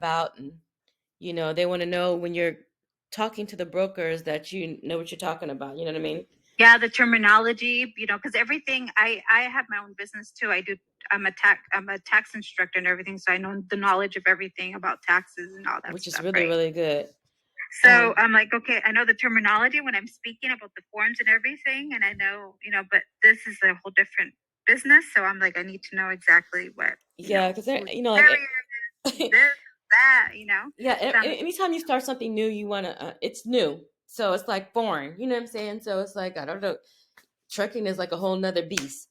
about, and they want to know when you're talking to the brokers that you know what you're talking about. You know what I mean? Yeah, the terminology, because everything, I have my own business too. I'm a tax instructor and everything, so I know the knowledge of everything about taxes and all that Which is stuff, really, right? really good. So I'm like, okay, I know the terminology when I'm speaking about the forms and everything, and I know, but this is a whole different business, so I'm like, I need to know exactly what, Yeah, because they're, who the like, carrier is, who this, that. yeah, So I'm like, anytime you start something new, you want to, it's new. So it's like foreign, you know what I'm saying? So it's like, I don't know, trucking is like a whole nother beast.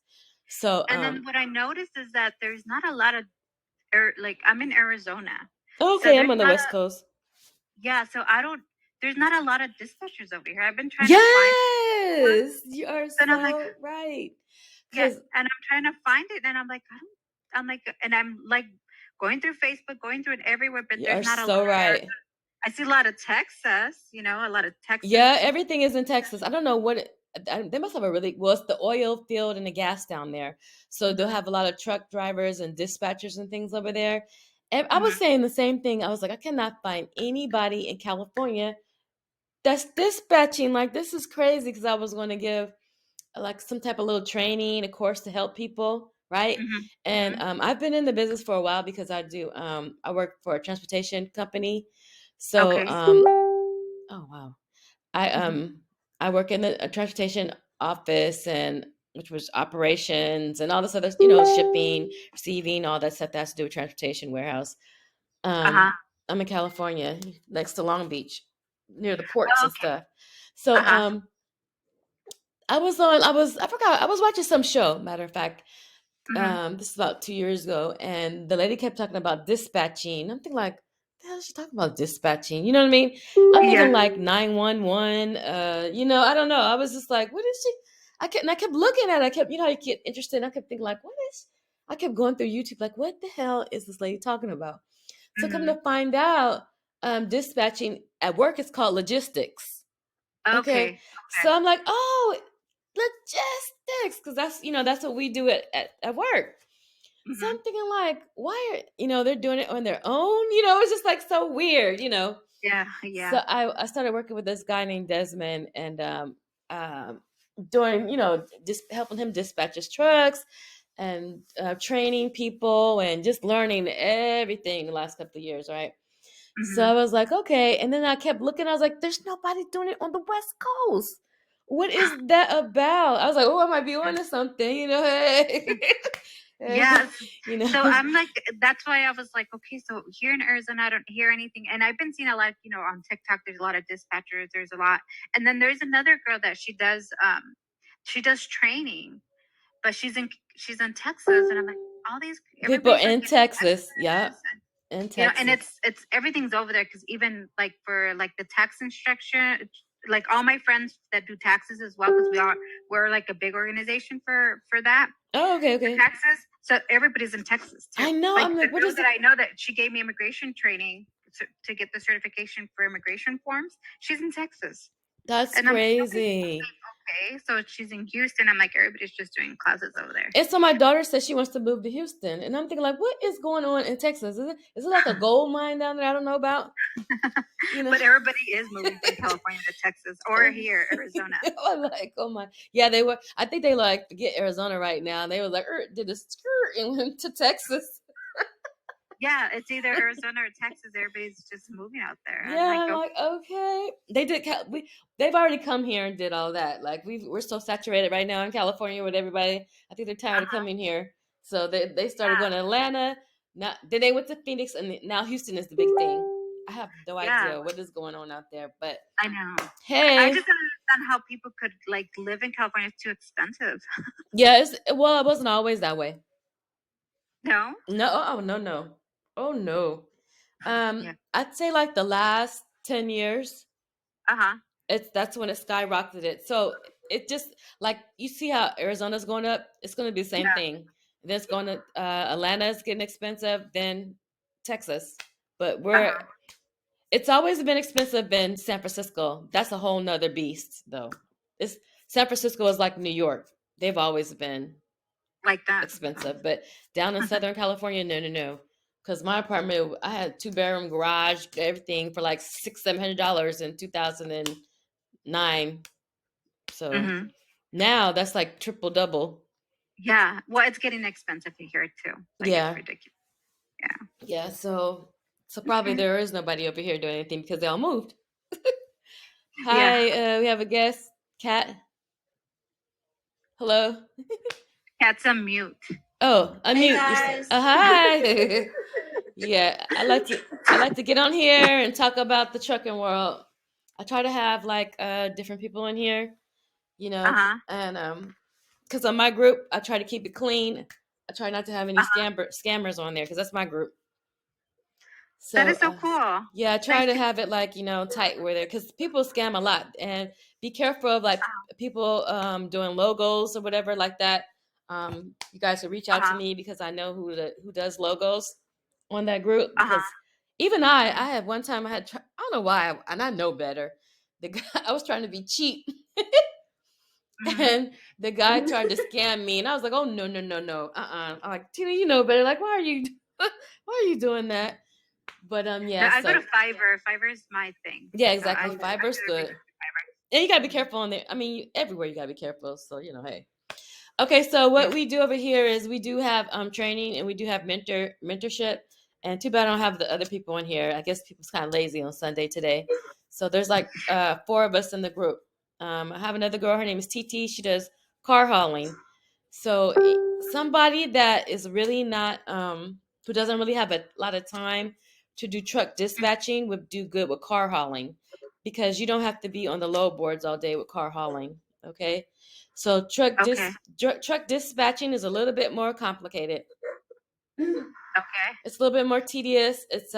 So, and then what I noticed is that there's not a lot of, like, I'm in Arizona, so okay, I'm there's on the not West Coast. yeah, so there's not a lot of dispatchers over here. I've been trying to find one, Yes, you are and I'm like, so right. yeah, Because and I'm trying to find it, and I'm like, I'm like, and I'm like going through Facebook, going through it everywhere, but you there's are not a lot so of right. I see a lot of Texas, a lot of Texas. Yeah, everything is in Texas. I don't know they must have a really, well, it's the oil field and the gas down there. So they'll Mhm, have a lot of truck drivers and dispatchers and things over there. And I was mhm. saying the same thing. I was like, I cannot find anybody in California that's dispatching. Like, this is crazy, because I was going to give like some type of little training, a course to help people, right? Mhm. And Mhm. I've been in the business for a while because I work for a transportation company. So Okay. oh wow. I Mhm. um I work in the transportation office, and which was operations and all this other, shipping, receiving, all that stuff that has to do with transportation warehouse. Uh-huh. I'm in California, next to Long Beach, near the ports Oh, and okay. stuff. So Uh-huh. I forgot, I was watching some show, matter of fact. Mhm. This is about 2 years ago, and the lady kept talking about dispatching. I'm thinking like, the hell is she talking about dispatching? You know what I mean? I'm thinking Yeah. like 911. I don't know. I was just like, what is she? I kept looking at it. I kept, how you get interested. And I kept thinking like, what is? I kept going through YouTube like, what the hell is this lady talking about? So come Mhm. to find out, dispatching at work is called logistics. Okay. Okay. So I'm like, oh, logistics, because that's what we do at work. So I'm Mhm. thinking like, why are they're doing it on their own? It's just like so weird. Yeah, So yeah. I started working with this guy named Desmond, and um doing, just helping him dispatch his trucks, and training people, and just learning everything the last couple of years, right? So I Mhm. was like, okay. And then I kept looking. I was like, there's nobody doing it on the West Coast. What is that about? I was like, oh, I might be on to something, hey. Hey, Yes. you know. So I'm like, that's why I was like, okay, so here in Arizona, I don't hear anything. And I've been seeing a lot, on TikTok, there's a lot of dispatchers, there's a lot. And then there's another girl that she does training, but she's in Texas. And I'm like, People everybody's like in in Texas, yeah, Texas. in And Texas. it's everything's over there because even like for like the tax instruction, like all my friends that do taxes as well, because we're like a big organization for that Oh, okay, okay. Texas. So everybody's in Texas too. I know. Like I'm the like, what girl is that it? I know that she gave me immigration training to get the certification for immigration forms. She's in Texas, That's and I'm like, crazy. okay. So she's in Houston. I'm like, everybody's just doing classes over there. And so my daughter says she wants to move to Houston, and I'm thinking like, what is going on in Texas? Is it like a gold mine down there I don't know about? You know. But everybody is moving from California to Texas or here, Arizona. I'm like, oh my, yeah, they were. I think they like forget Arizona right now. They were like, did a skirt and went to Texas. Yeah, it's either Arizona or Texas. Everybody's just moving out there. I'm like, Yeah, I'm okay, like, okay. They've already come here and did all that. Like we're so saturated right now in California with everybody. I think they're tired of uh-huh, coming here. So they started yeah, going to Atlanta. Now then they went to Phoenix, and now Houston is the big thing. I have no yeah. idea what is going on out there, but I know. I hey, just don't understand how people could like live in California. It's too expensive. yeah, it wasn't always that way. No. No, oh no, no. Oh no. Yeah. I'd say like the last 10 years, Uh huh. that's when it skyrocketed. So it just, like, you see how Arizona's going up, it's going to be the same Yeah. thing. Then it's going to Atlanta's getting expensive, then Texas. But Uh we're huh. it's always been expensive in San Francisco. That's a whole nother beast, though. It's San Francisco is like New York. They've always been Like that. expensive, but down in Southern California, no, no, no. because my apartment, I had 2 bedroom garage, everything for like $600-700 in 2009. So Mm-hmm. now that's like triple double. Yeah. Well, it's getting expensive here too. Like it's Yeah, ridiculous. Yeah. yeah. So probably Okay. there is nobody over here doing anything because they all moved. Yeah. Hi, we have a guest, Kat. Hello. Cat's a mute. Oh, Hey unmute. guys. Hi. Yeah, I like to get on here and talk about the trucking world. I try to have like different people in here, Uh huh. and because on my group I try to keep it clean. I try not to have any Uh huh. scammers on there because that's my group. That So is so cool. yeah, I try Nice to to. have it like tight where there because people scam a lot, and be careful of like people doing logos or whatever like that. You guys will reach Uh out to huh. me because I know who does logos on that group. Uh huh. Because even I had one time I don't know why, and I know better. The guy, I was trying to be cheap, Mm-hmm. and the guy tried to scam me, and I was like, oh no no no no, I'm like, Tina, you know better. Like, why are you why are you doing that? But No, yeah, I go to so Fiverr. Fiverr is my thing. yeah, So I exactly. do Fiverr's everything good. on And you gotta be Fiverr. careful on there. I mean, everywhere you gotta be careful. So hey. Okay, so what Mm-hmm. we do over here is we do have training and we do have mentorship. And too bad I don't have the other people in here. I guess people's kind of lazy on Sunday today. So there's like 4 of us in the group. I have another girl. Her name is TT. She does car hauling. So somebody that is really not who doesn't really have a lot of time to do truck dispatching would do good with car hauling because you don't have to be on the load boards all day with car hauling. Okay, so Okay. truck dispatching is a little bit more complicated. Okay. It's a little bit more tedious. It's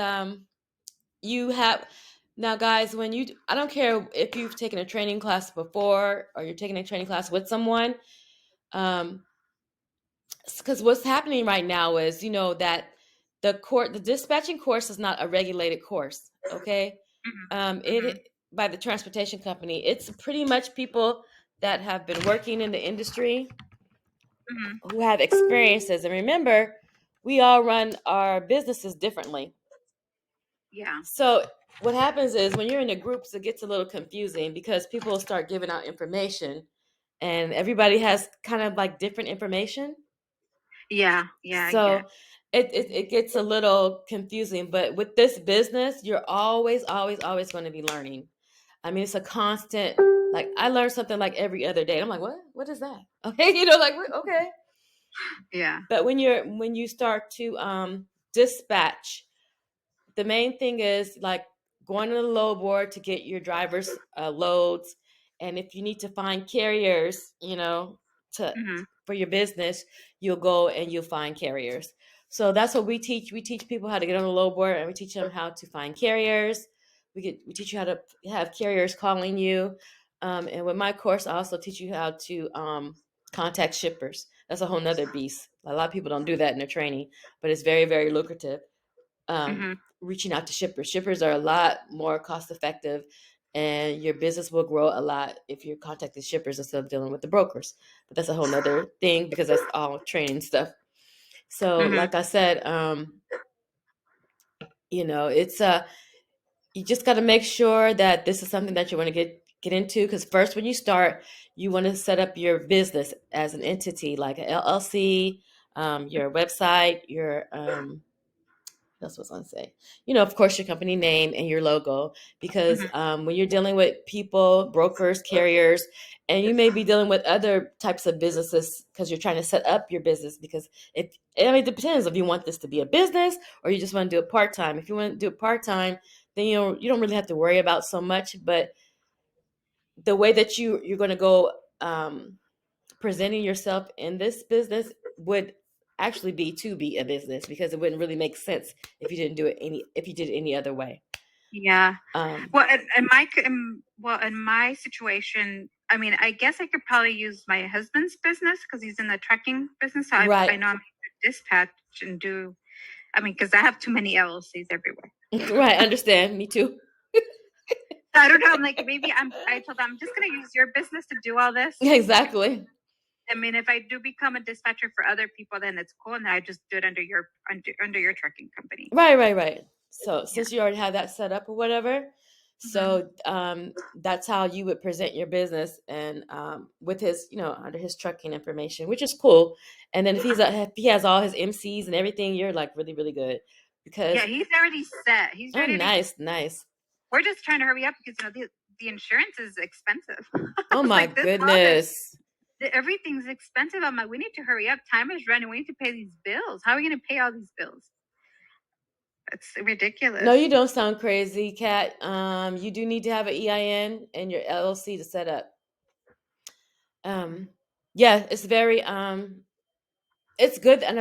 you have now, guys, when I don't care if you've taken a training class before or you're taking a training class with someone. Um, because what's happening right now is that the dispatching course is not a regulated course. Okay, Mm-hmm. it by the transportation company. It's pretty much people that have been working in the industry Mm-hmm. who have experiences. And remember, we all run our businesses differently. Yeah. So what happens is when you're in the groups, it gets a little confusing because people start giving out information, and everybody has kind of like different information. Yeah. Yeah. I get. So it gets a little confusing. But with this business, you're always, always, always going to be learning. I mean, it's a constant. Like I learn something like every other day. I'm like, what? What is that? Okay, like okay. Yeah. But when you start to dispatch, the main thing is like going to the load board to get your driver's loads, and if you need to find carriers, to Mm-hmm. for your business, you'll go and you'll find carriers. So that's what we teach. We teach people how to get on the load board, and we teach them how to find carriers. We teach you how to have carriers calling you, and with my course, I also teach you how to contact shippers. That's a whole nother beast. A lot of people don't do that in their training, but it's very, very lucrative. um, Mm-hmm. Reaching out to shippers. Shippers are a lot more cost effective, and your business will grow a lot if you're contacting shippers instead of dealing with the brokers. But that's a whole nother thing because that's all training stuff. So, Mm-hmm. like I said, it's you just got to make sure that this is something that you want to get into because first, when you start, you want to set up your business as an entity, like an LLC, your website, your that's what's on say. Of course, your company name and your logo, because Mm-hmm. when you're dealing with people, brokers, carriers, and you may be dealing with other types of businesses because you're trying to set up your business. Because it depends if you want this to be a business or you just want to do it part time. If you want to do it part time, then you don't really have to worry about so much. But the way that you're going to go presenting yourself in this business would actually be to be a business because it wouldn't really make sense if you did it any other way. Yeah. Um, Well, in my situation, I mean, I guess I could probably use my husband's business because he's in the trucking business. So I right, know I'm to dispatch and do. I mean, because I have too many LLCs everywhere. right. Understand? Me too. So I don't know. I'm like, maybe I told them I'm just gonna use your business to do all this. Exactly. I mean, if I do become a dispatcher for other people, then it's cool, and I just do it under your trucking company. Right. So Yeah. since you already have that set up or whatever, so that's how you would present your business and with his, under his trucking information, which is cool. And then if he has all his MCs and everything, you're like really really good because Yeah, he's already set. He's ready. Nice. We're just trying to hurry up because the insurance is expensive. Oh my like, goodness. Everything's expensive. I'm like, we need to hurry up. Time is running. We need to pay these bills. How are we going to pay all these bills? It's ridiculous. No, you don't sound crazy, Kat. You do need to have an EIN and your LLC to set up. Yeah, it's very it's good, and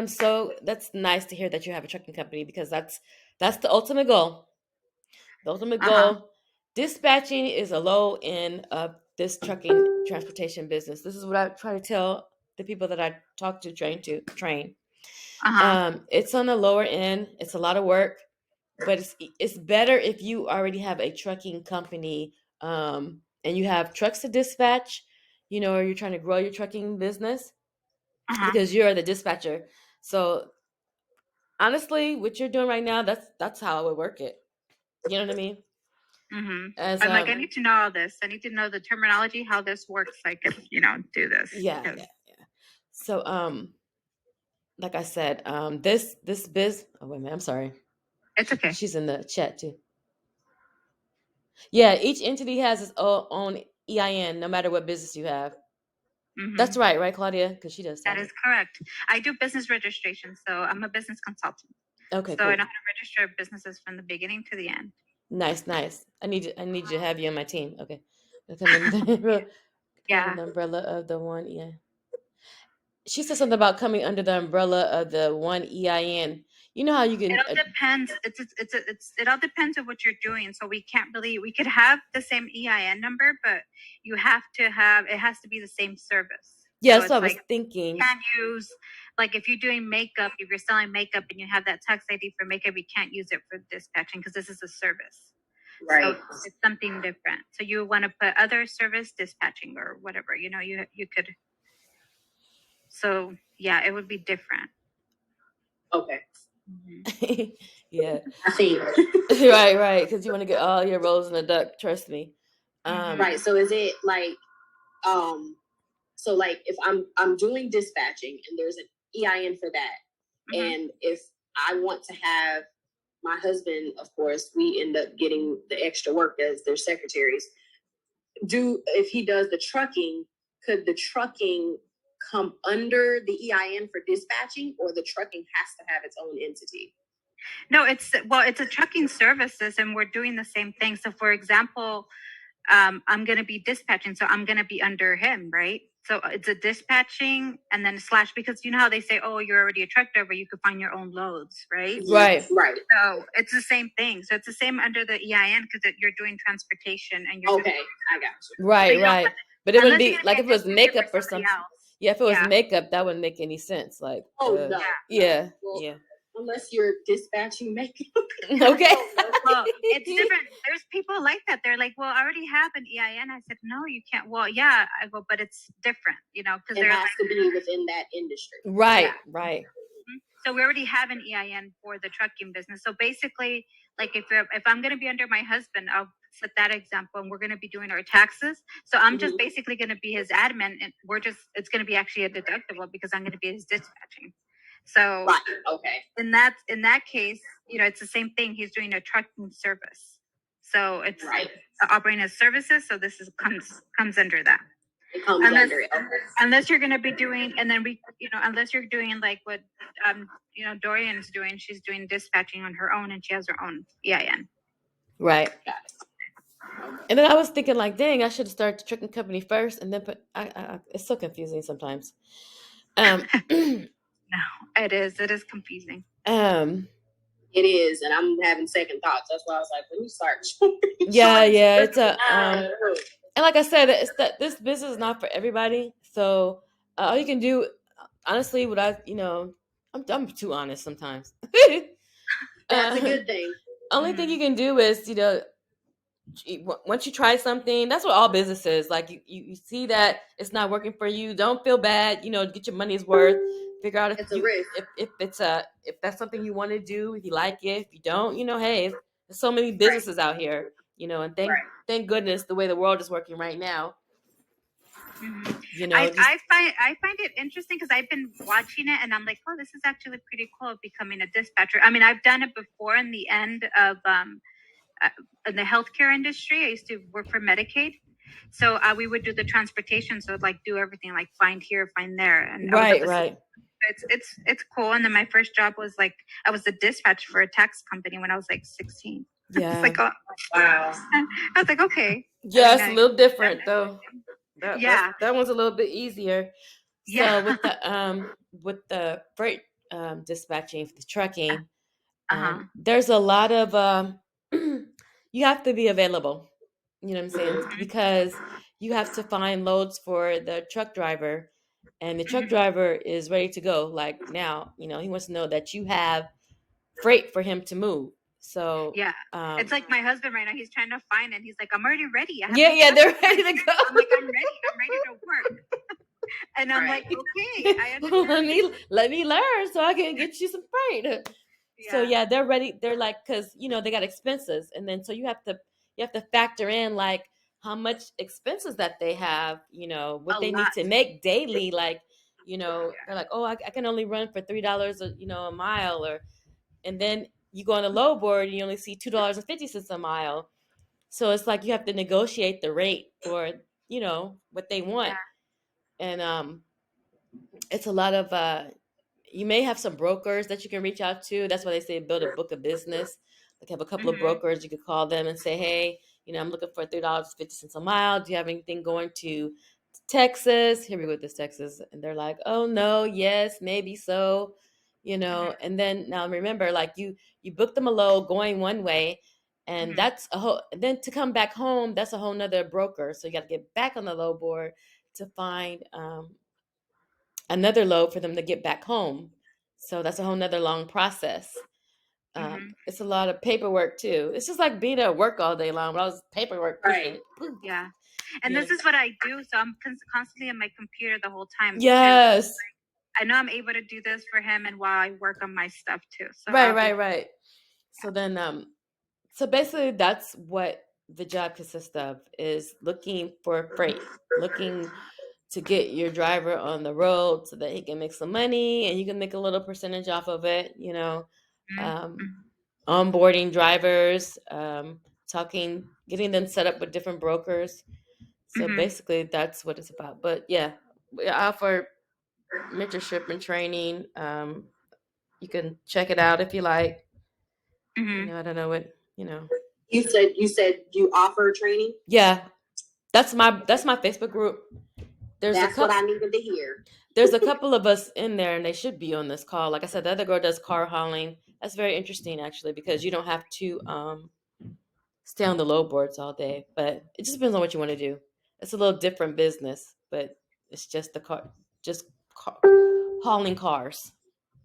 that's nice to hear that you have a trucking company because that's the ultimate goal. The ultimate goal. Dispatching is a low end of this trucking transportation business. This is what I try to tell the people that I talk to, train. It's on the lower end. It's a lot of work, but it's better if you already have a trucking company and you have trucks to dispatch, or you're trying to grow your trucking business because you're the dispatcher. So honestly, what you're doing right now, that's how I would work it. You know what I mean? I'm like, I need to know all this. I need to know the terminology, how this works. I can, do this. Yeah. So, like I said, this biz. Oh wait a minute, I'm sorry. It's okay. She's in the chat too. Yeah, each entity has its own EIN, no matter what business you have. That's right, Claudia? Because she does. That is correct. I do business registration, so I'm a business consultant. Okay, so cool. I know how to register businesses from the beginning to the end. Nice. I need to have you on my team. Okay. Yeah. Under the umbrella of the one EIN. She said something about coming under the umbrella of the one EIN. You know how you can. It all depends. It all depends on what you're doing. So we could have the same EIN number, but it has to be the same service. Yeah, so that's what I was thinking. You can't use, like, if you're doing makeup, if you're selling makeup and you have that tax ID for makeup, you can't use it for dispatching because this is a service. Right. So it's something different. So you want to put other service dispatching or whatever, you could. So yeah, it would be different. Okay. Yeah. I see. right. Because you want to get all your rolls in the duck. Trust me. Right. So is it like, so like if I'm doing dispatching and there's an EIN for that, and if I want to have my husband, of course, we end up getting the extra work as their secretaries. If he does the trucking, could the trucking come under the EIN for dispatching, or the trucking has to have its own entity? No, it's a trucking services, and we're doing the same thing. So, for example, I'm going to be dispatching, so I'm going to be under him, right? So it's a dispatching and then / because you know how they say, oh, you're already a truck driver, you could find your own loads, right? Right. So it's the same thing. So it's the same under the EIN because you're doing transportation and you're okay. I got you. Right. But it wouldn't be like if it was makeup or something. Yeah, if it was makeup, that wouldn't make any sense. Like, no. Yeah. Well, yeah. Unless you're dispatching makeup. Okay. Well, it's different. There's people like that. They're like, well, I already have an EIN. I said, no, you can't. Well, yeah, I go, but it's different, because it has to be within that industry. Right. So we already have an EIN for the trucking business. So basically, like if I'm going to be under my husband, I'll set that example, and we're going to be doing our taxes. So I'm just basically going to be his admin, and it's going to be actually a deductible because I'm going to be his dispatching. So okay. In that case, it's the same thing. He's doing a trucking service. So it's operating as services. So this comes under that. It comes under it. Okay. Unless you're going to be doing, and then unless you're doing like what Dorian's doing, she's doing dispatching on her own, and she has her own EIN. Right. Got it. And then I was thinking, like, dang, I should have started the trucking company first, and then it's so confusing sometimes. No, it is. It is confusing. It is, and I'm having second thoughts. That's why I was like, let me start. Yeah. It's a and like I said, it's that this business is not for everybody. So all you can do, honestly, I'm too honest sometimes. That's a good thing. Only thing you can do is once you try something, that's what all business is. Like you see that it's not working for you, don't feel bad. Get your money's worth. Figure out It's a risk. if that's something you want to do, if you like it. If you don't, hey, there's so many businesses out here. And thank goodness the way the world is working right now. I find it interesting because I've been watching it and I'm like, oh, this is actually pretty cool, becoming a dispatcher. I mean, I've done it before in the end of in the healthcare industry. I used to work for Medicaid, so we would do the transportation, so like do everything, like find here, find there, and right. It's cool. And then my first job was like I was a dispatch for a tax company when I was like 16. Yeah. It's like, oh, wow. I was like, okay. Yeah, it's a little different though. That one's a little bit easier. So yeah. with the freight dispatching, the trucking, there's a lot of you have to be available. You know what I'm saying? Because you have to find loads for the truck driver, and the truck driver is ready to go. Like now, he wants to know that you have freight for him to move. So yeah, it's like my husband right now. He's trying to find, and he's like, "I'm already ready." They're ready to go. I'm like, "I'm ready. I'm ready to work." And I'm like, "Okay, I understand." let me learn so I can get you some freight. Yeah. So yeah, they're ready. They're like, because they got expenses, and then so you have to factor in like how much expenses that they have. What they need to make daily. Like, they're like, oh, I can only run for $3, a mile, and then you go on the low board and you only see $2.50 a mile. So it's like you have to negotiate the rate for what they want. Yeah. And it's a lot of you may have some brokers that you can reach out to. That's why they say build a book of business. Like have a couple of brokers, you could call them and say, hey, I'm looking for $3.50 a mile. Do you have anything going to Texas? Here we go with this Texas. And they're like, oh no, yes, maybe so. And then now remember, like you book them a load going one way, and that's a whole, then to come back home, that's a whole nother broker. So you got to get back on the low board to find another load for them to get back home. So that's a whole nother long process. It's a lot of paperwork too. It's just like being at work all day long, but I was paperwork pushing. Right. Yeah. And this is what I do. So I'm constantly on my computer the whole time. Yes. Too. I know I'm able to do this for him and while I work on my stuff too. So right. So then so basically that's what the job consists of, is looking for freight, looking to get your driver on the road so that he can make some money and you can make a little percentage off of it, onboarding drivers, getting them set up with different brokers. So basically that's what it's about. But yeah, we offer mentorship and training. You can check it out if you like. I don't know what, You said you offer training? Yeah. That's my Facebook group. That's what I needed to hear. There's a couple of us in there, and they should be on this call. Like I said, the other girl does car hauling. That's very interesting, actually, because you don't have to stay on the low boards all day. But it just depends on what you want to do. It's a little different business, but it's just hauling cars.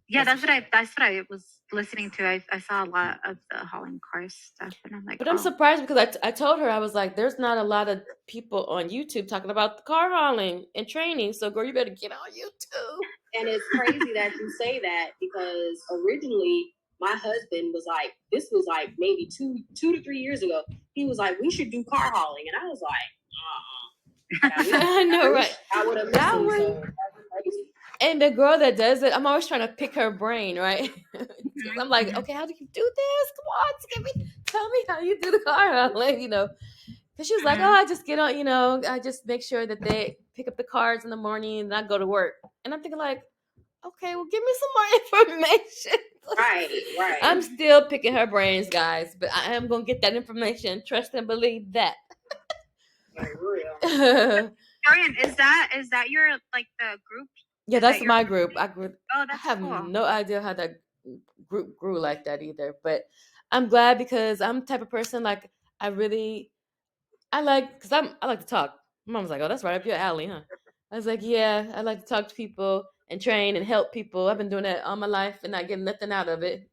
Yeah, that's what I was listening to. I saw a lot of the hauling cars stuff, and I'm like, but I'm surprised because I told her, I was like, there's not a lot of people on YouTube talking about the car hauling and training. So, girl, you better get on YouTube. And it's crazy that you say that, because originally my husband was like, this was like maybe two to 3 years ago. He was like, we should do car hauling, and I was like, I know, right? I would have listened. So that's crazy. And the girl that does it, I'm always trying to pick her brain, right? I'm like, okay, how do you do this? Come on, tell me how you do the car hauling, Because she was like, oh, I just get on, I just make sure that they pick up the cars in the morning and I go to work. And I'm thinking like, okay, well, give me some more information. Right. I'm still picking her brains, guys, but I am going to get that information. Trust and believe that. Very real. Dorian, is that your, like, the group? Yeah, that's my group. I have cool. no idea how that group grew like that either. But I'm glad, because I'm the type of person, like, I like to talk. My mom's like, oh, that's right up your alley, huh? I was like, yeah, I like to talk to people and train and help people. I've been doing that all my life and not getting nothing out of it.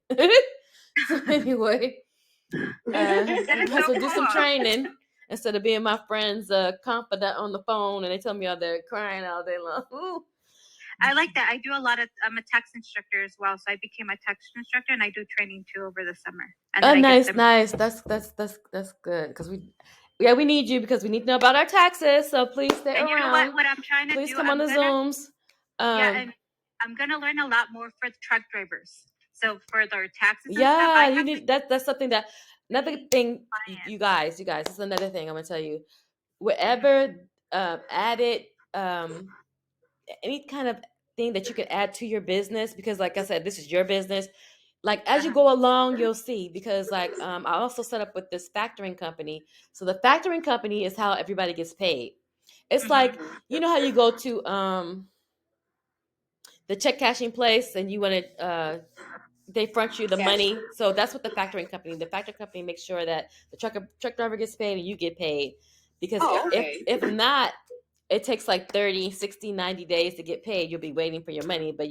So anyway, That is so So do some cool. training instead of being my friend's confidant on the phone and they tell me out there crying all day long. Ooh. I like that. I do a lot of. I'm a tax instructor as well, so I became a tax instructor, and I do training too over the summer. And Oh, then I nice, give them. nice. That's good because we need you because we need to know about our taxes. So please stay And around. you know what I'm trying to Please do? come on the Zooms. And I'm gonna learn a lot more for truck drivers. So for their taxes and yeah, stuff, you need that's something that another thing. You guys, this is another thing I'm gonna tell you. Whatever added any kind of thing that you can add to your business because like I said, this is your business. Like as you go along, you'll see because like I also set up with this factoring company. So the factoring company is how everybody gets paid. It's like you know how you go to the check cashing place and you want to they front you the money. So that's what the factoring company makes sure that the truck driver gets paid and you get paid. Because if not, it takes like 30, 60, 90 days to get paid. You'll be waiting for your money. But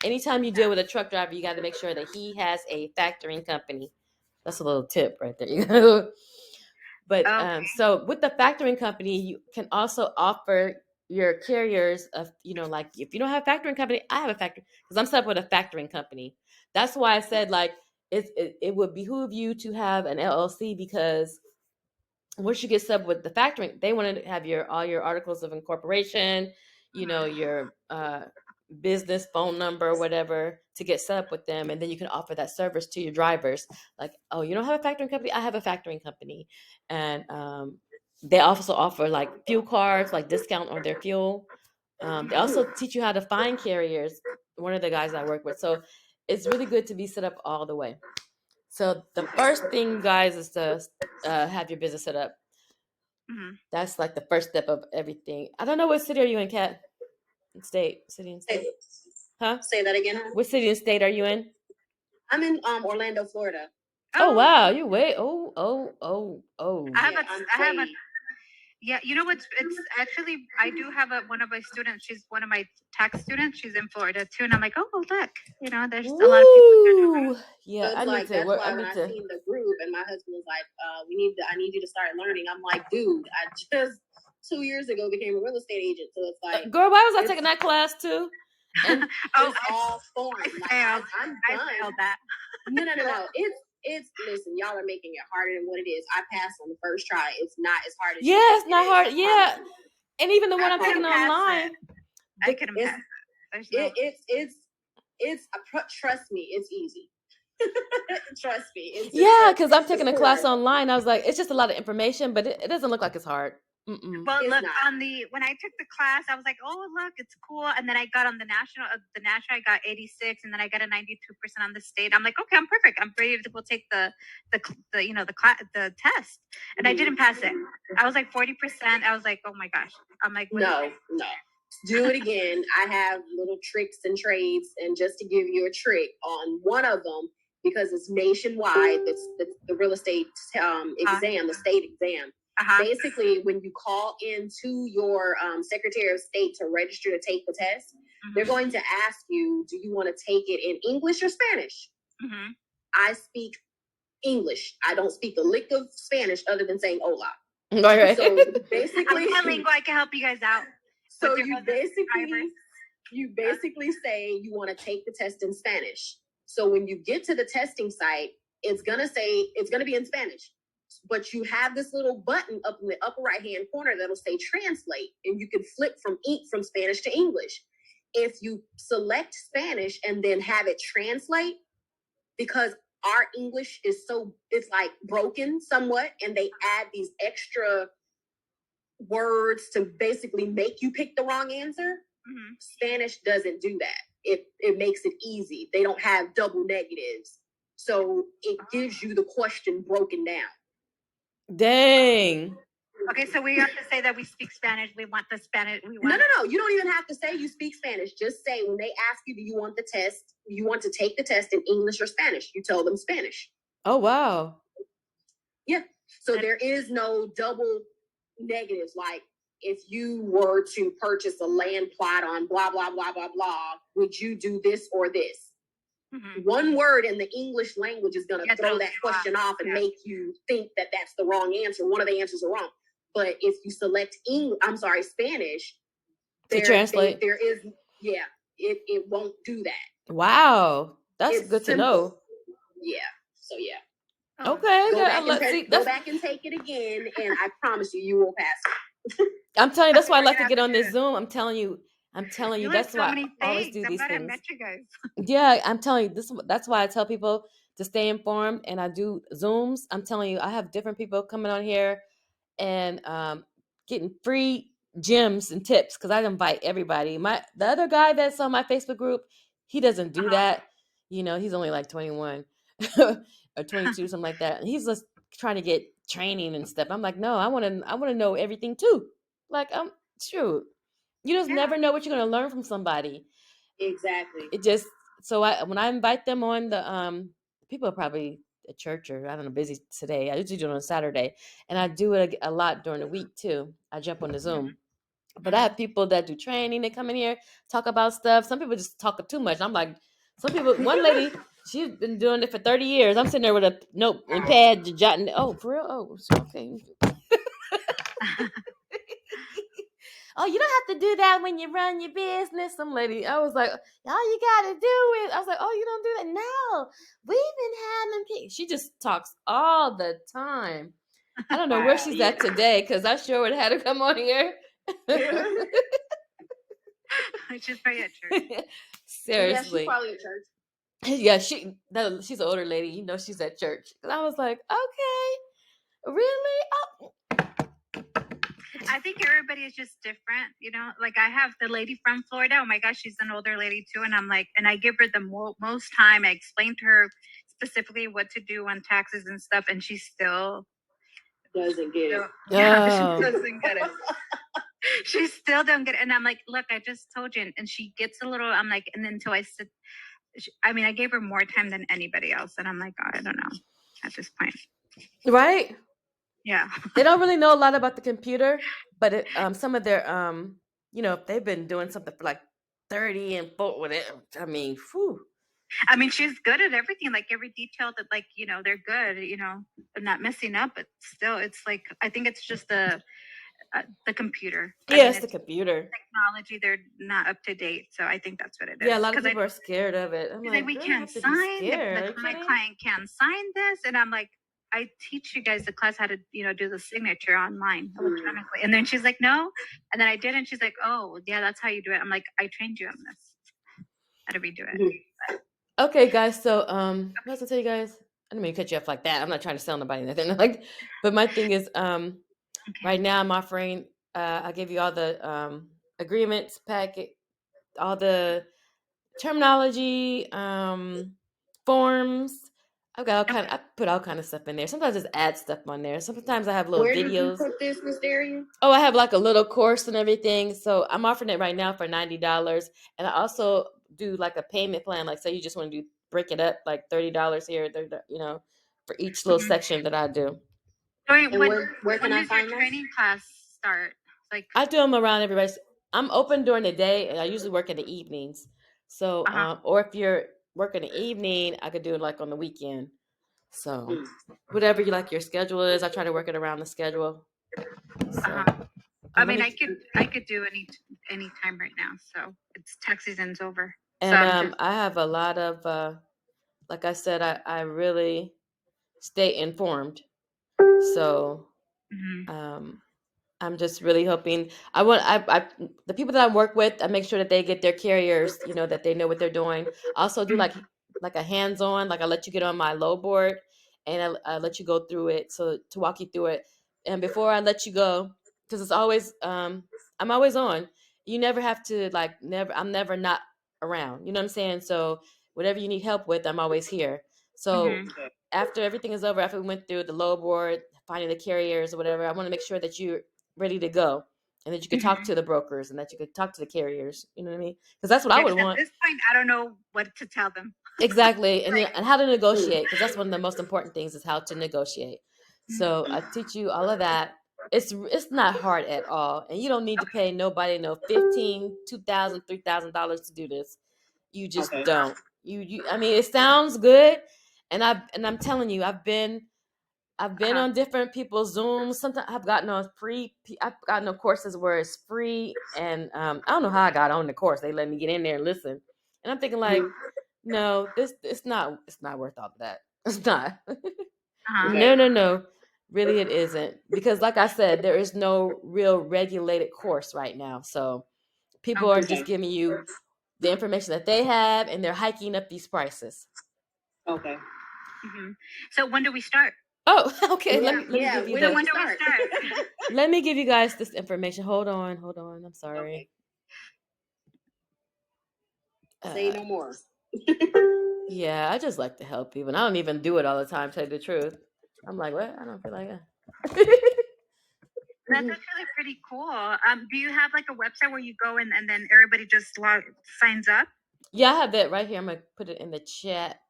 anytime you deal with a truck driver, you got to make sure that he has a factoring company. That's a little tip right there. But so with the factoring company, you can also offer your carriers of like if you don't have a factoring company, I have a factoring because I'm set up with a factoring company. That's why I said like it would behoove you to have an LLC because once you get set up with the factoring, they want to have all your articles of incorporation, your business phone number or whatever to get set up with them, and then you can offer that service to your drivers. Like, oh, you don't have a factoring company? I have a factoring company, and they also offer like fuel cards, like discount on their fuel. They also teach you how to find carriers. One of the guys I work with, so it's really good to be set up all the way. So the first thing, guys, is to have your business set up. That's like the first step of everything. I don't know what city are you in, Kat? City and state. Huh? Say that again. What city and state are you in? I'm in Orlando, Florida. Oh wow, you wait. Oh. Yeah, you know what's it's actually I do have one of my students. She's one of my tax students. She's in Florida too, and I'm like, oh well, look, there's a lot of people. Yeah, so I need to. That's why when I seen the group and my husband was like, I need you to start learning. I'm like, dude, I just 2 years ago became a real estate agent, so it's like, girl, why was I taking that class too? And it's all foreign. Like, I'm done. I failed that. No. It's listen, y'all are making it harder than what it is. I passed on the first try. It's not as hard as it's not hard. Yeah. And even the one I'm taking online. I couldn't pass it. It's trust me, it's easy. Trust me. Because I'm taking a class online. I was like, it's just a lot of information, but it doesn't look like it's hard. Mm-mm. Well, look, when I took the class, I was like, oh, look, it's cool. And then I got on the national, I got 86, and then I got a 92% on the state. I'm like, okay, I'm perfect. I'm ready to go take the test. And I didn't pass it. I was like 40%. I was like, oh my gosh. I'm like, no. Do it again. I have little tricks and trades, and just to give you a trick on one of them, because it's nationwide, the real estate exam, the state exam. Basically, when you call into your Secretary of State to register to take the test, they're going to ask you, do you want to take it in English or Spanish? I speak English. I don't speak a lick of Spanish other than saying hola. Right. So basically, I'm bilingual. I can help you guys out. So you basically say you want to take the test in Spanish. So when you get to the testing site, it's going to be in Spanish. But you have this little button up in the upper right-hand corner that'll say translate, and you can flip from Spanish to English. If you select Spanish and then have it translate, because our English is it's like broken somewhat, and they add these extra words to basically make you pick the wrong answer. Spanish doesn't do that. It makes it easy. They don't have double negatives. So it gives you the question broken down. Dang. Okay, so we have to say that we speak Spanish. We want the Spanish. No. You don't even have to say you speak Spanish. Just say when they ask you, do you want the test? You want to take the test in English or Spanish? You tell them Spanish. Oh, wow. Yeah. So there is no double negatives. Like if you were to purchase a land plot on blah, blah, blah, blah, blah, would you do this or this? One word in the English language is going to throw that question off and make you think that that's the wrong answer. One of the answers are wrong. But if you select Spanish, to translate, there is, it won't do that. Wow, that's good to know. Yeah. So yeah. Okay. Go back and take it again, and I promise you will pass it. I'm telling you, that's why I like to get on this Zoom. I'm telling you, that's why I always do these things. I met you guys. Yeah, I'm telling you this. That's why I tell people to stay informed, and I do Zooms. I'm telling you, I have different people coming on here and getting free gems and tips because I invite everybody. The other guy that's on my Facebook group, he doesn't do that. You know, he's only like 21 or 22, something like that. And he's just trying to get training and stuff. I'm like, no, I want to know everything too. Like, shoot, you just never know what you're going to learn from somebody. Exactly. It just, so when I invite them on the, people are probably at church or I don't know, busy today. I usually do it on Saturday, and I do it a lot during the week too. I jump on the Zoom, but I have people that do training. They come in here, talk about stuff. Some people just talk too much. I'm like, some people. One lady, she's been doing it for 30 years. I'm sitting there with a note and pad, jotting. Oh, for real? Oh, okay. Oh, you don't have to do that when you run your business. Some lady, I was like, all you gotta do is, I was like, oh, you don't do that? No, we've been having people. She just talks all the time. I don't know where she's at today because I sure would have had to come on here. She's probably at church. Seriously. Yeah, she's probably at church. Yeah, she's an older lady. You know, she's at church. And I was like, okay, really? Oh. I think everybody is just different, you know. Like I have the lady from Florida. Oh my gosh, she's an older lady too, and I'm like, and I give her the most time. I explain to her specifically what to do on taxes and stuff, and she still doesn't get it. Yeah, she doesn't get it. She still don't get it, and I'm like, look, I just told you, and she gets a little. I'm like, and then until I sit. I mean, I gave her more time than anybody else, and I'm like, oh, I don't know at this point. Right? Yeah. They don't really know a lot about the computer, but some of their, you know, if they've been doing something for like 30 and 40 with it, I mean, whew. I mean, she's good at everything, like every detail that, like, you know, they're good, you know, they're not messing up, but still, it's like, I think it's just the computer. Yeah, it's the computer. Technology, they're not up to date. So I think that's what it is. Yeah, a lot of people are scared of it. I'm like, we can't sign, my client can't sign this. And I'm like, I teach you guys the class how to, you know, do the signature online electronically. And then she's like, no. And then I did, and she's like, oh, yeah, that's how you do it. I'm like, I trained you on this. How do we do it? Okay, guys. So, what was I gonna tell you guys? I didn't mean to cut you off like that. I'm not trying to sell nobody anything. Like, but my thing is, right now I'm offering. I give you all the agreements packet, all the terminology, forms. I've got I put all kind of stuff in there. Sometimes I just add stuff on there. Sometimes I have little videos. Where did you put this, Miss Darian? Oh, I have like a little course and everything. So I'm offering it right now for $90. And I also do like a payment plan. Like say you just want to break it up like $30 here, you know, for each little section that I do. Where can I find your training class start? Like I do them around everybody. I'm open during the day, and I usually work in the evenings. So, or if you're working the evening, I could do it like on the weekend. So, whatever you like your schedule is, I try to work it around the schedule. So, I mean, I could do any time right now. So it's tax season's over. And I have a lot of, like I said, I really stay informed. So, I'm just really hoping the people that I work with, I make sure that they get their carriers, you know, that they know what they're doing. I also do like a hands-on, like I let you get on my low board and I let you go through it. So to walk you through it. And before I let you go, because it's always, I'm always on. You never have to I'm never not around. You know what I'm saying? So whatever you need help with, I'm always here. So after everything is over, after we went through the low board, finding the carriers or whatever, I want to make sure that you're ready to go and that you could talk to the brokers and that you could talk to the carriers. You know what I mean? Because that's what I would want. At this point, I don't know what to tell them. Exactly. And how to negotiate, because that's one of the most important things is how to negotiate. So I teach you all of that. It's not hard at all. And you don't need to pay nobody $15,000, $2,000, $3,000 to do this. You just don't. I mean, it sounds good, and I'm telling you, I've been on different people's Zooms. Sometimes I've gotten on courses where it's free, and I don't know how I got on the course. They let me get in there and listen, and I'm thinking like, no, it's not worth all of that. It's not. No, really, it isn't, because like I said, there is no real regulated course right now, so people are just giving you the information that they have, and they're hiking up these prices. Okay. So when do we start? Oh, okay. Let me give you when do we start? Let me give you guys this information. Hold on. I'm sorry. Okay. Say no more. Yeah, I just like to help people. And I don't even do it all the time, to tell you the truth. I'm like, what? I don't feel like it. That's actually pretty cool. Do you have like a website where you go and then everybody just signs up? Yeah, I have that right here. I'm gonna put it in the chat.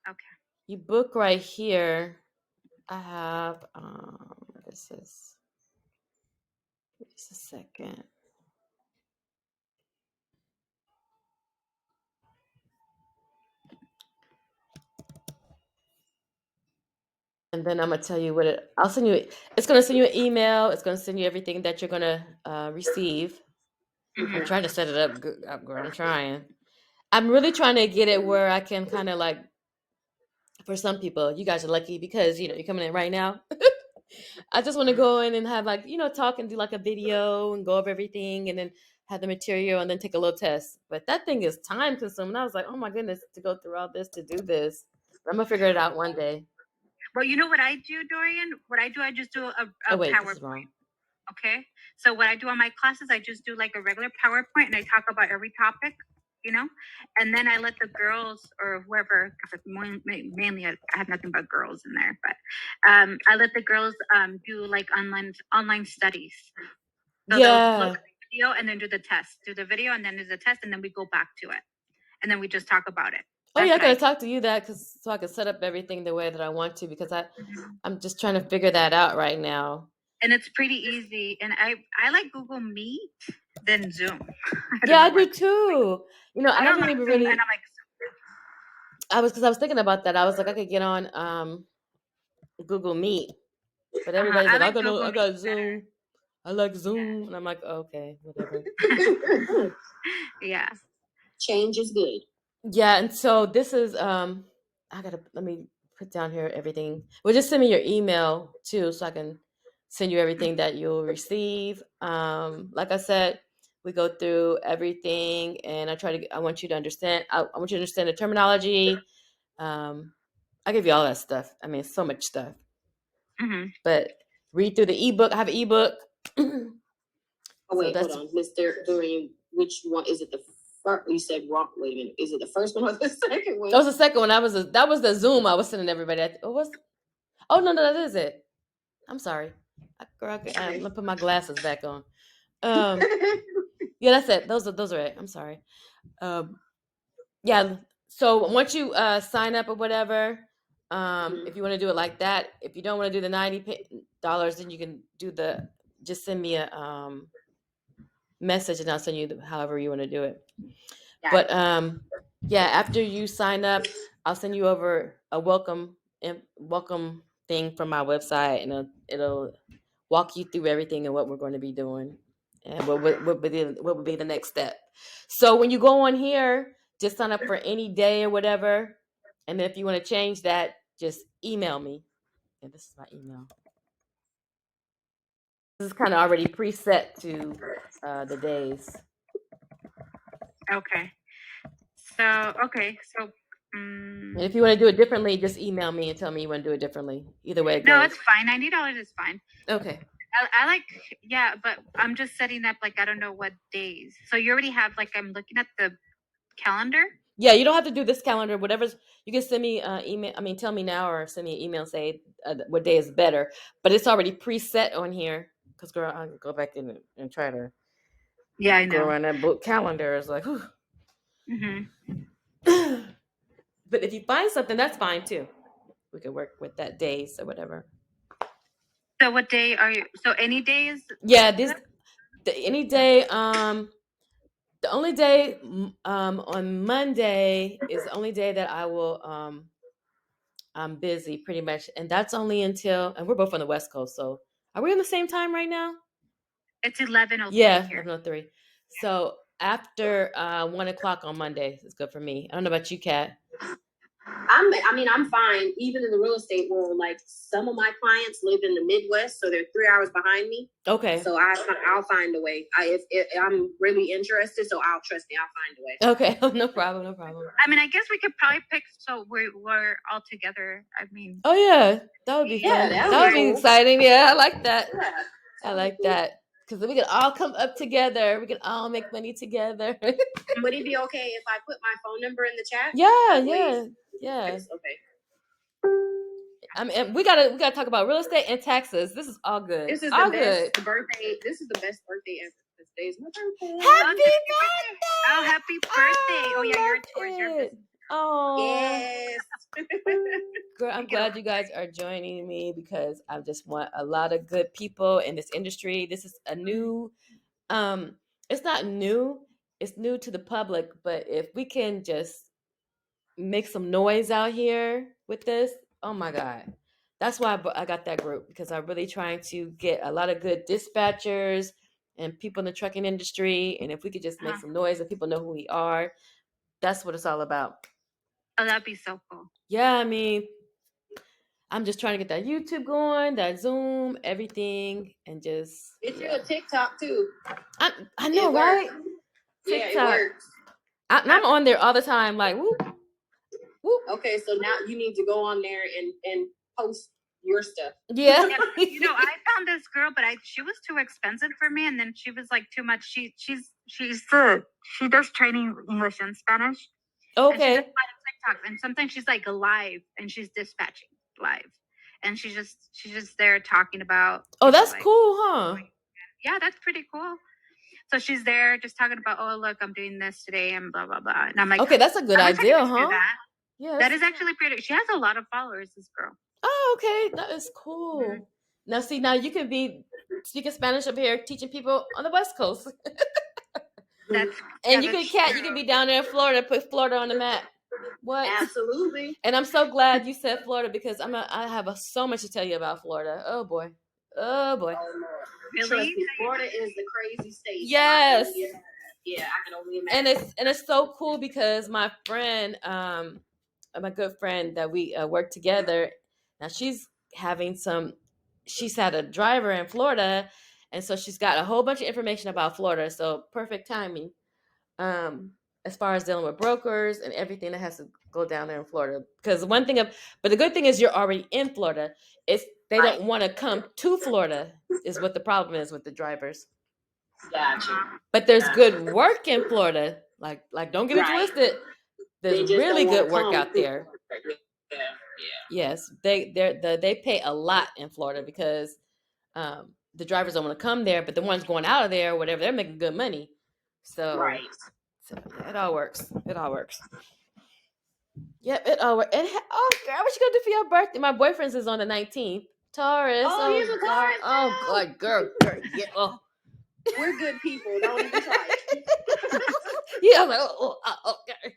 Okay. You book right here. I have this is just a second. And then I'm gonna tell you what I'll send you. It's gonna send you an email. It's gonna send you everything that you're gonna receive. I'm trying to set it up good, girl. I'm trying. I'm really trying to get it where I can kind of like, for some people, you guys are lucky because you're coming in right now. I just want to go in and have like talk and do like a video and go over everything, and then have the material and then take a little test. But that thing is time consuming. I was like, oh my goodness, to go through all this to do this. But I'm gonna figure it out one day. Well, you know what I do, Dorian? What I do, I just do a Oh wait, PowerPoint. this is wrong. Okay. So what I do on my classes, I just do like a regular PowerPoint and I talk about every topic, and then I let the girls or whoever, because mainly I have nothing but girls in there, but I let the girls do like online studies. So they'll look at the video and then do the test, do the video and then do the test, and then we go back to it. And then we just talk about it. Oh yeah, I gotta talk to you so I can set up everything the way that I want to, because I'm just trying to figure that out right now. And it's pretty easy. And I like Google Meet than Zoom. I do too. And I didn't even really. And I'm like, I was thinking about that. I was like, I could get on Google Meet, but everybody's like, I got Zoom. I like Zoom, and I'm like, okay, whatever. Yeah. Change is good. Yeah, and so this is let me put down here everything. Well, just send me your email too, so I can send you everything that you'll receive. Like I said, we go through everything, and I want you to understand. I want you to understand the terminology. I give you all that stuff. I mean, so much stuff. But read through the ebook. I have an ebook. Oh wait, hold on, Mr. Dorian. Which one is it? The first you said wrong. Wait a minute. Is it the first one or the second one? That was the second one. That was the Zoom I was sending everybody. Oh no, that is it. I'm sorry. I'm gonna put my glasses back on. Yeah, that's it. Those are it. I'm sorry. Yeah. So once you sign up or whatever, if you want to do it like that, if you don't want to do the $90, then you can just send me a message and I'll send you however you want to do it. But after you sign up, I'll send you over a welcome thing from my website, and it'll walk you through everything and what we're going to be doing, and what would be the next step. So when you go on here, just sign up for any day or whatever, and then if you want to change that, just email me. And this is my email. This is kind of already preset to the days. Okay. So if you want to do it differently, just email me and tell me you want to do it differently. Either way it goes. No, it's fine. $90 is fine. Okay. I like, but I'm just setting up like, I don't know what days. So you already have like, I'm looking at the calendar. Yeah, you don't have to do this calendar. Whatever's, you can send me email. I mean, tell me now or send me an email and say what day is better. But it's already preset on here. Because girl, I can go back in and try to. Yeah, I know. Go around that book calendar. It's like, But if you find something, that's fine too. We could work with that days or whatever. So what day are you? So any days? Yeah, any day. The only day on Monday is the only day that I will I'm busy pretty much, and that's only until, and we're both on the West Coast, so are we on the same time right now? It's 11:03 Yeah, here. 11:03. So after 1 o'clock on Monday is good for me. I don't know about you, Kat. I'm fine. Even in the real estate world, like some of my clients live in the Midwest, so they're 3 hours behind me. Okay. So I'll find a way. If I'm really interested, so trust me, I'll find a way. Okay, no problem, no problem. I mean, I guess we could probably pick so we're all together. I mean, oh yeah, that would be fun. that That would be cool. exciting. Yeah, I like that. Yeah, I like that because we could all come up together. We could all make money together. Would it be okay if I put my phone number in the chat? Yeah. Okay. I mean, we gotta talk about real estate and taxes. This is all good. This is all the best good. birthday. This is the best birthday ever. This day is my birthday. Happy birthday! Oh, happy birthday! Oh yeah, you're towards your business. Oh yes. Girl, I'm glad you guys are joining me because I just want a lot of good people in this industry. This is a new it's not new, it's new to the public, but if we can just make some noise out here with this, oh my God. That's why I got that group, because I'm really trying to get a lot of good dispatchers and people in the trucking industry. And if we could just make some noise and people know who we are, that's what it's all about. Oh, that'd be so cool. Yeah, I mean, I'm just trying to get that YouTube going, that Zoom, everything, and just Get you a TikTok too. I know, right? TikTok. Yeah, it works. I'm on there all the time, like whoop, whoop. Okay, so now you need to go on there and post your stuff. Yeah. You know, I found this girl, but she was too expensive for me, and then she was like too much. She does training English and Spanish. Okay. And she does a lot of TikTok, and sometimes she's like live, and she's dispatching live, and she's just there talking about. Oh, that's like, cool, huh? Yeah, that's pretty cool. So she's there just talking about, oh look, I'm doing this today, and blah blah blah. And I'm like, okay, that's a good idea, huh? Yeah, that is actually pretty. She has a lot of followers, this girl. Oh, okay, that is cool. Mm-hmm. Now, see, now you can be speaking Spanish up here, teaching people on the West Coast. You can be down there in Florida, put Florida on the map. What? Absolutely. And I'm so glad you said Florida, because I have so much to tell you about Florida. Oh boy. Really? Florida is the crazy state. Yes. Yeah, I can only imagine. And it's so cool because my friend, my good friend that we work together, now she's had a driver in Florida, and so she's got a whole bunch of information about Florida. So perfect timing. As far as dealing with brokers and everything that has to go down there in Florida. Because but the good thing is you're already in Florida. They don't want to come to Florida is what the problem is with the drivers. Gotcha. But there's good work in Florida. Like don't get it twisted. There's really good work out there. Yeah. Yes, they pay a lot in Florida because the drivers don't want to come there, but the ones going out of there or whatever, they're making good money. So So yeah, it all works. Yep, it all works. And girl, what you gonna do for your birthday? My boyfriend's is on the 19th. Taurus. Oh, he's a Taurus. Oh God, girl, yeah. Oh. We're good people. Don't even try. Yeah, I'm like, okay.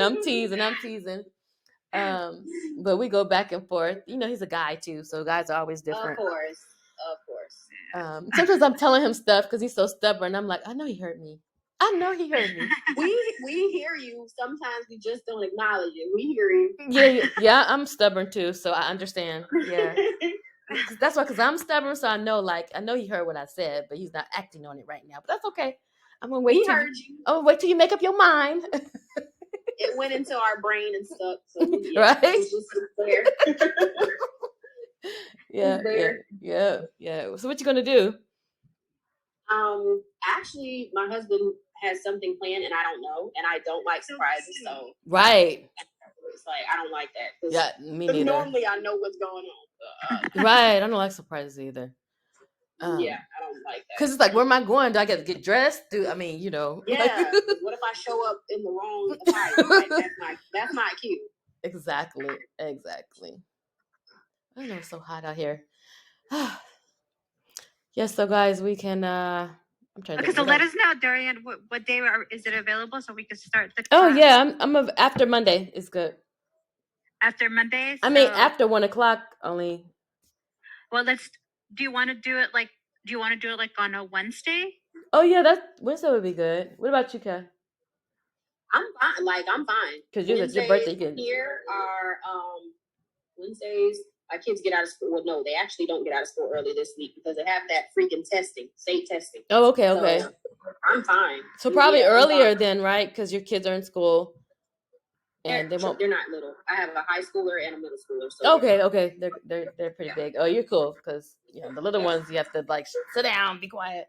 I'm teasing. But we go back and forth. You know, he's a guy too, so guys are always different. Of course. Sometimes I'm telling him stuff because he's so stubborn. I'm like, I know he heard me. We hear you. Sometimes we just don't acknowledge it. We hear you. Yeah. I'm stubborn too, so I understand. Yeah. That's why, because I'm stubborn, so I know he heard what I said, but he's not acting on it right now. But that's okay. I'm gonna wait. I'm gonna wait till you make up your mind. It went into our brain and stuff. So right? It's just there. Yeah. So what you gonna do? Actually, my husband has something planned, and I don't know, and I don't like surprises. So right. It's like I don't like that. Yeah, me neither. Normally, I know what's going on. Right. I don't like surprises either. Yeah, I don't like that. Because it's like, where am I going? Do I get to get dressed? I mean, you know. Yeah. What if I show up in the wrong attire? That's my cue. Exactly. I know it's so hot out here. Yes, so guys, we can I'm trying to Okay, think. so let us know, Dorian, what day is it available so we can start the Oh class. yeah, I'm after Monday is good. After Monday? I mean after 1:00 only. Well, do you want to do it like on a Wednesday? Oh yeah, that Wednesday would be good. What about you, Kat? I'm fine. I'm fine. Because your birthday here are Wednesdays. My kids get out of school. Well, no, they actually don't get out of school early this week because they have that freaking state testing. Oh, okay. So, I'm fine. So probably earlier then, right? Because your kids are in school. And they're not little. I have a high schooler and a middle schooler. So okay. They're pretty big. Oh, you're cool because the little ones you have to like sit down, be quiet.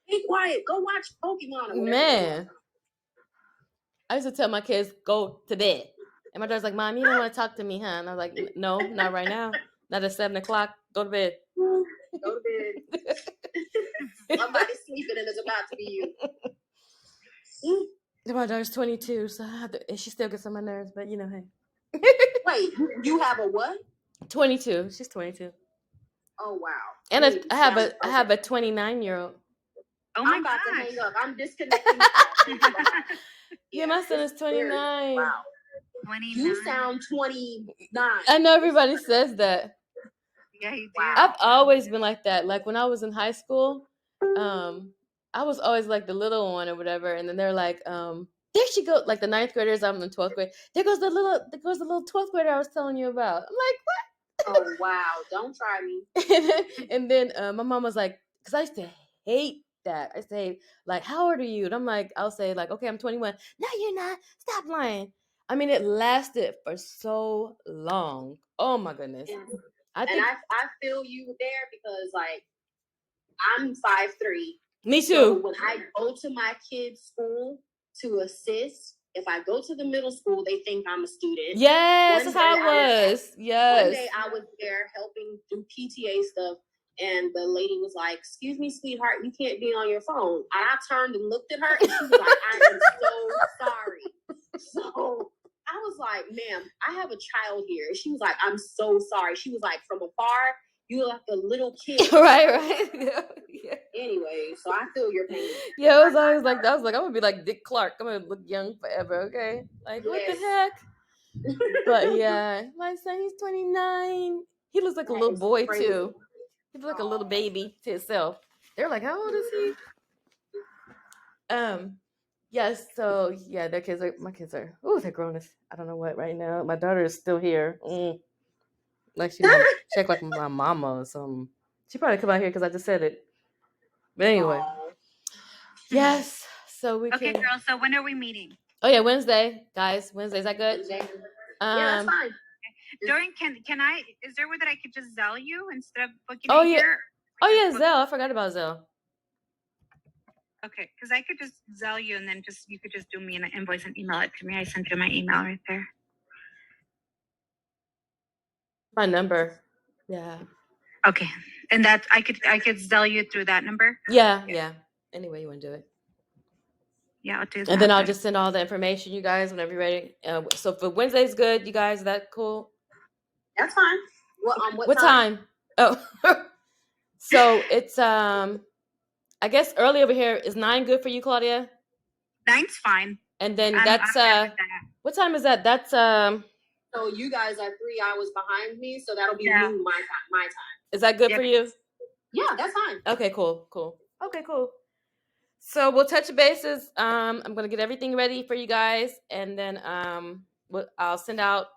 Be quiet. Go watch Pokemon. Man, I used to tell my kids go to bed, and my daughter's like, "Mom, you don't want to talk to me, huh?" And I was like, "No, not right now. Not at 7:00. Go to bed." Go to bed. Somebody's sleeping and it's about to be you. My daughter's 22, so and she still gets on my nerves, but hey. Wait, you have a what? 22. She's 22. Oh wow. And I have a 29-year-old. Oh my I'm about gosh. to hang up. I'm disconnecting. Yeah, my son is 29. Wow. 29. You sound 29. I know everybody says that. Yeah, you do. Wow. I've always been like that. Like when I was in high school, I was always like the little one or whatever, and then they're like, there she goes, like the 9th graders. I'm in 12th grade. There goes the little 12th grader I was telling you about. I'm like, what? Oh wow! Don't try me. And then my mom was like, because I used to hate that. I say like, how old are you? And I'm like, I'll say like, okay, I'm 21. No, you're not. Stop lying. I mean, it lasted for so long. Oh my goodness. I feel you there because like I'm 5'3". Me too. So when I go to my kids' school to assist, if I go to the middle school, they think I'm a student. Yes, that's how it was. Yes. One day I was there helping do PTA stuff, and the lady was like, "Excuse me, sweetheart, you can't be on your phone." And I turned and looked at her, and she was like, "I am so sorry." So I was like, "Ma'am, I have a child here." And she was like, "I'm so sorry." She was like, "From afar, you like a little kid." right. Yeah. Anyway, so I feel your pain. Yeah, I was always like that. I was like, I'm gonna be like Dick Clark. I'm gonna look young forever. Okay, like what the heck? But yeah, my son, he's 29. He looks like a little boy too. He looks like a little baby to himself. They're like, how old is he? Yes. So yeah, my kids are. Oh, they're grown as I don't know what right now. My daughter is still here. Like she check like my mama or something. She probably come out here because I just said it. But anyway, yes. So we okay, can. girl. So when are we meeting? Oh yeah, Wednesday, guys. Wednesday, is that good? Yeah, that's fine. Dorian, can I? Is there a way that I could just Zelle you instead of booking Oh it yeah. here? Oh yeah, Zelle. I forgot about Zelle. Okay, because I could just Zelle you, and then you could just do me an invoice and email it to me. I sent you my email right there. My number. Yeah. Okay, and that I could Zelle you through that number. Yeah. Anyway, you want to do it? Yeah, I'll do that. And then I'll just send all the information, you guys, whenever you're ready. So for Wednesday's good, you guys. Is that cool? That's fine. Well, what time? Oh, so it's I guess early over here is 9 good for you, Claudia? 9's fine. And then that's what time is that? That's So you guys are 3 hours behind me, so that'll be noon my time. Is that good for you? Yeah, that's fine. Okay, cool. Okay, cool. So we'll touch bases. I'm gonna get everything ready for you guys, and then I'll send out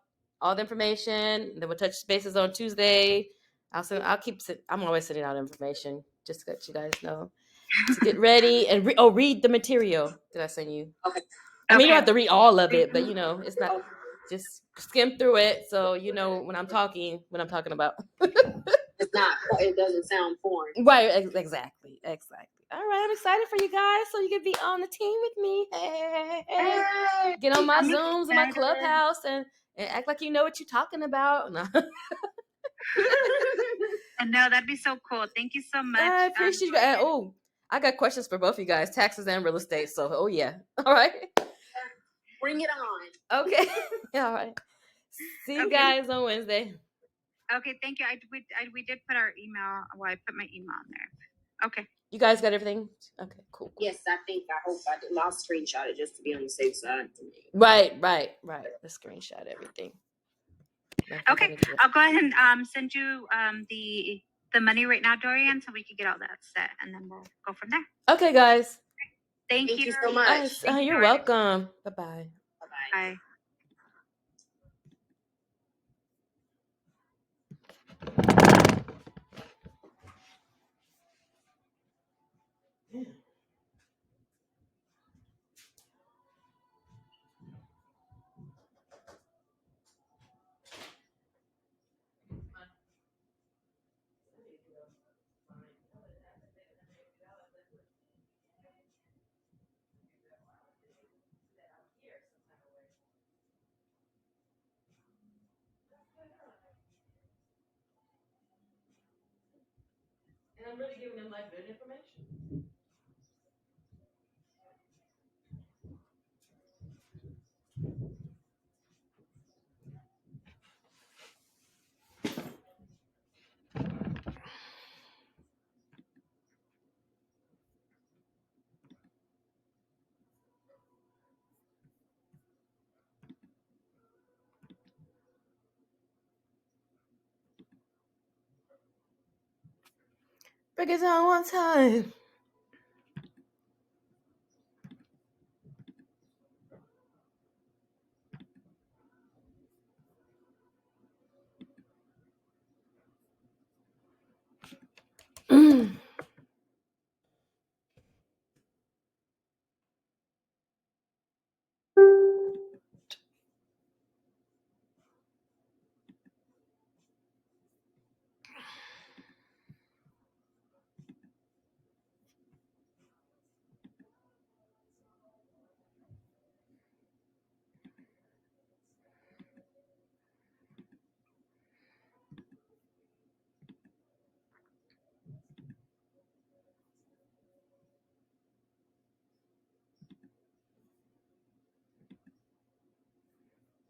all the information. And then we'll touch bases on Tuesday. I'm always sending out information just to let you guys know to get ready and read the material that I send you. Okay. I mean, you don't have to read all of it, but it's not. Just skim through it, so you know when I'm talking about. It's not. It doesn't sound foreign. Right. Exactly. All right. I'm excited for you guys, so you can be on the team with me. Hey. Get on my Zooms and my Clubhouse and act like you know what you're talking about. And no, that'd be so cool. Thank you so much. I appreciate you. And, I got questions for both of you guys, taxes and real estate. So, yeah. All right. Bring it on. Okay. All right. See you guys on Wednesday. Okay, thank you. We did put our email. Well, I put my email on there. Okay. You guys got everything? Okay, cool. Yes, I hope I did. I'll screenshot it just to be on the safe side. Right. Let's screenshot everything. Okay, I'll go ahead and send you the money right now, Dorian, so we can get all that set, and then we'll go from there. Okay, guys. Thank you so much. You're welcome. Bye-bye. Bye. And I'm really giving them like good information. Break it down one time.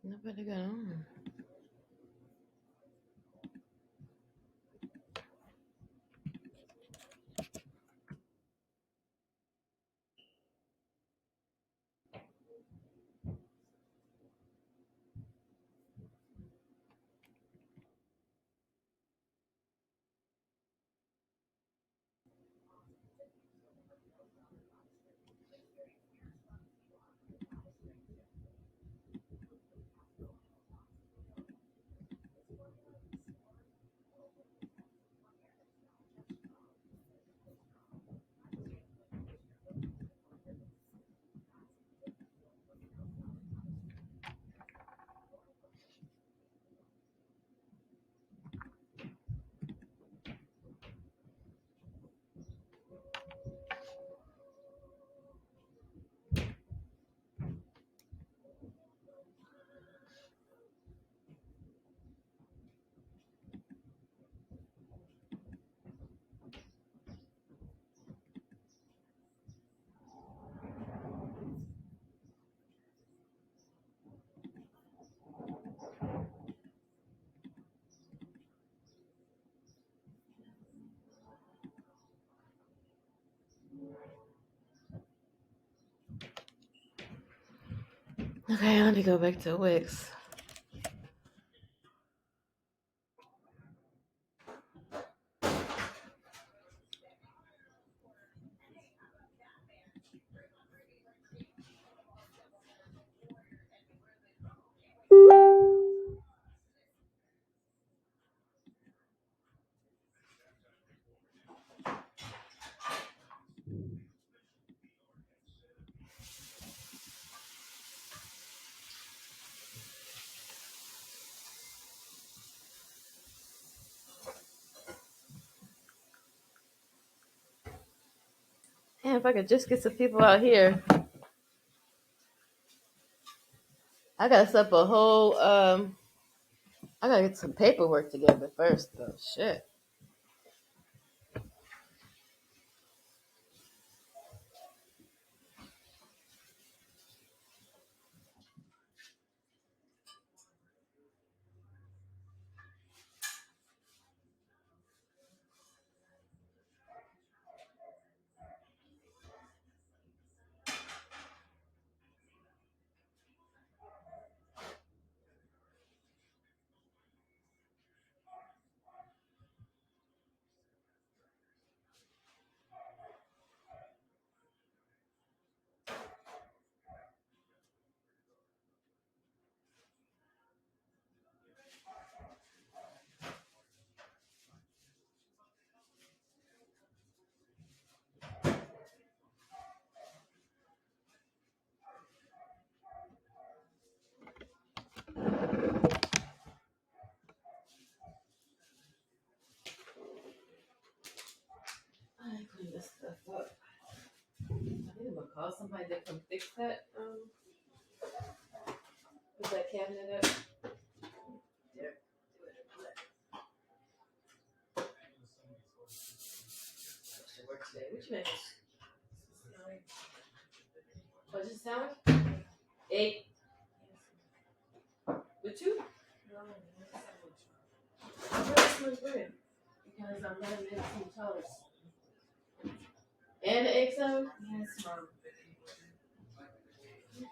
Nobody got on. Okay, let me go back to Wix. Man, if I could just get some people out here. I gotta set up a whole I gotta get some paperwork together first though. Shit. call somebody to come fix that. Put that cabinet up. There. Should work today. What you make? What's your sandwich? Egg. With two? I'm really so good because I'm gonna make some toast. And the egg salad? Yes, Mom. Okay,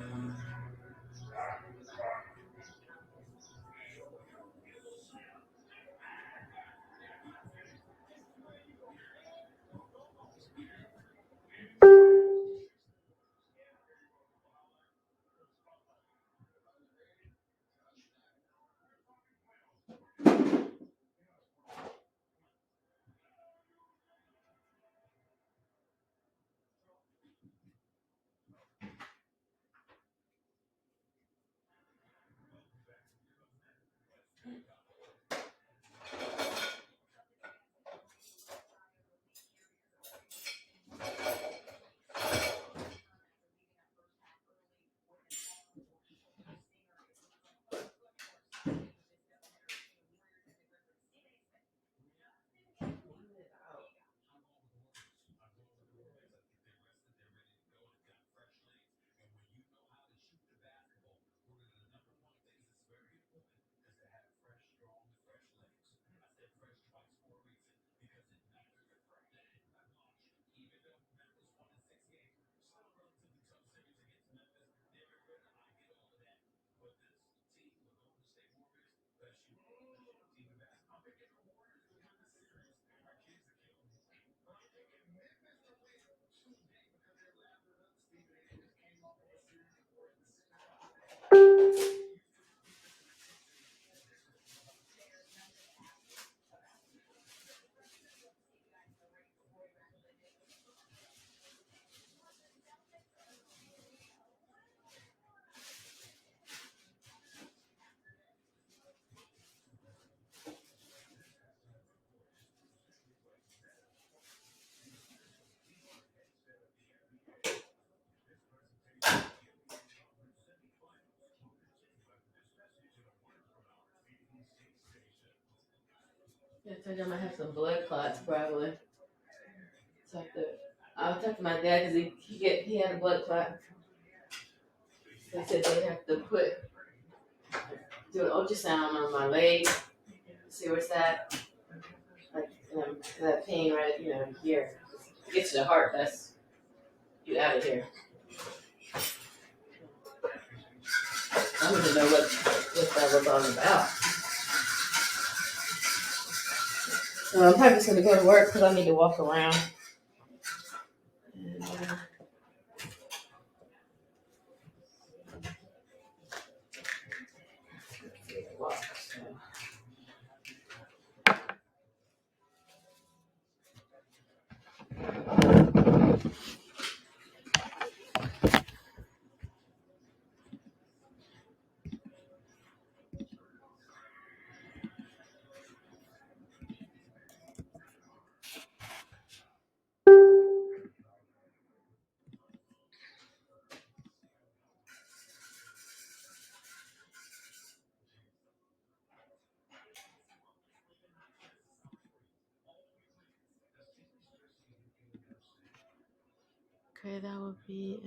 Mama. I told you I might have some blood clots probably. So I'll talk to my dad because he had a blood clot. They said they have to do an ultrasound on my leg, see what's that. Like that pain right, here. It gets to the heart. That's you out of here. I don't even know what that was all about. So I'm probably just gonna go to work because I need to walk around. And, walk, so. Okay, that would be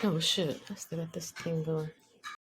Oh shit! I still got this thing going.